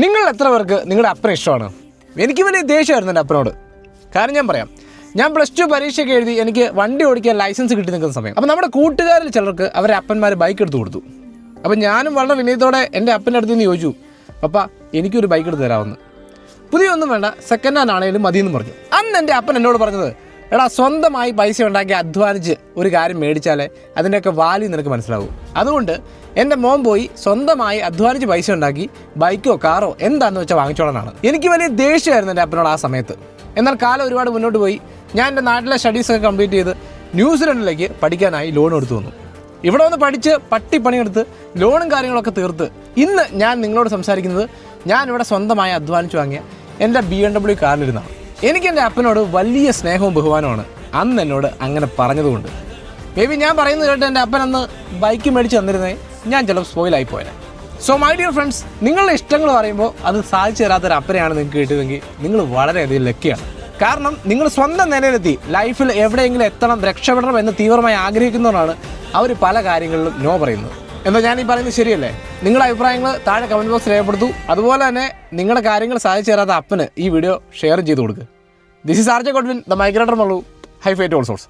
നിങ്ങൾ എത്ര പേർക്ക് നിങ്ങളുടെ അപ്പനെ ഇഷ്ടമാണ്? എനിക്ക് വലിയ ദേഷ്യമായിരുന്നു എൻ്റെ അപ്പനോട്. കാരണം ഞാൻ പറയാം, ഞാൻ +2 പരീക്ഷയൊക്കെ എഴുതി എനിക്ക് വണ്ടി ഓടിക്കാൻ ലൈസൻസ് കിട്ടി നിൽക്കുന്ന സമയം. അപ്പോൾ നമ്മുടെ കൂട്ടുകാരിൽ ചിലർക്ക് അവരെ അപ്പന്മാർ ബൈക്ക് എടുത്ത് കൊടുത്തു. അപ്പോൾ ഞാനും വളരെ വിനയത്തോടെ എൻ്റെ അപ്പൻ്റെ അടുത്ത് നിന്ന് ചോദിച്ചു, പപ്പ എനിക്കൊരു ബൈക്ക് എടുത്ത് തരാമെന്ന്. പുതിയൊന്നും വേണ്ട, സെക്കൻഡ് ഹാൻഡ് ആണെങ്കിലും മതിയെന്ന് പറഞ്ഞു. അന്ന് എൻ്റെ അപ്പൻ എന്നോട് പറഞ്ഞത്, എടാ സ്വന്തമായി പൈസ ഉണ്ടാക്കി അധ്വാനിച്ച് ഒരു കാര്യം മേടിച്ചാലേ അതിൻ്റെയൊക്കെ വാല്യൂ നിനക്ക് മനസ്സിലാവും. അതുകൊണ്ട് എൻ്റെ മോൻ പോയി സ്വന്തമായി അധ്വാനിച്ച് പൈസ ഉണ്ടാക്കി ബൈക്കോ കാറോ എന്താണെന്ന് വെച്ചാൽ വാങ്ങിച്ചോളാനാണ്. എനിക്ക് വലിയ ദേഷ്യമായിരുന്നു എൻ്റെ അപ്പനോട് ആ സമയത്ത്. എന്നാൽ കാലം ഒരുപാട് മുന്നോട്ട് പോയി. ഞാൻ എൻ്റെ നാട്ടിലെ സ്റ്റഡീസൊക്കെ കംപ്ലീറ്റ് ചെയ്ത് ന്യൂസിലൻഡിലേക്ക് പഠിക്കാനായി ലോൺ എടുത്തു വന്നു. ഇവിടെ വന്ന് പഠിച്ച് പണിയെടുത്ത് ലോണും കാര്യങ്ങളൊക്കെ തീർത്ത് ഇന്ന് ഞാൻ നിങ്ങളോട് സംസാരിക്കുന്നത് ഞാനിവിടെ സ്വന്തമായി അധ്വാനിച്ച് വാങ്ങിയ എൻ്റെ BMW കാറിലിരുന്നാണ്. എനിക്ക് എൻ്റെ അപ്പനോട് വലിയ സ്നേഹവും ബഹുമാനവുമാണ് അന്ന് എന്നോട് അങ്ങനെ പറഞ്ഞതുകൊണ്ട്. മേ ബി ഞാൻ പറയുന്നത് കേട്ട് എൻ്റെ അപ്പൻ അന്ന് ബൈക്ക് മേടിച്ച് തന്നിരുന്നേ ഞാൻ ചിലപ്പോൾ സ്പോയിലായി പോയത്. സോ മൈ ഡിയർ ഫ്രണ്ട്സ്, നിങ്ങളുടെ ഇഷ്ടങ്ങൾ പറയുമ്പോൾ അത് സാധിച്ചു തരാത്തൊരു അപ്പനെയാണ് നിങ്ങൾക്ക് കിട്ടിയതെങ്കിൽ നിങ്ങൾ വളരെയധികം ലക്കിയാണ്. കാരണം നിങ്ങൾ സ്വന്തം നിലയിലെത്തി ലൈഫിൽ എവിടെയെങ്കിലും എത്തണം, രക്ഷപ്പെടണം എന്ന് തീവ്രമായി ആഗ്രഹിക്കുന്നവരാണ് അവർ പല കാര്യങ്ങളിലും നോ പറയുന്നത്. എന്നാൽ ഞാൻ ഈ പറയുന്നത് ശരിയല്ലേ? നിങ്ങളുടെ അഭിപ്രായങ്ങൾ താഴെ കമൻറ്റ് ബോക്സിൽ രേഖപ്പെടുത്തൂ. അതുപോലെ തന്നെ നിങ്ങളുടെ കാര്യങ്ങൾ സാധിച്ചു തരാത്ത അപ്പന് ഈ വീഡിയോ ഷെയർ ചെയ്ത് കൊടുക്കുക. This is RJ Godwin, the migrator Mallu. Hi fi to all source.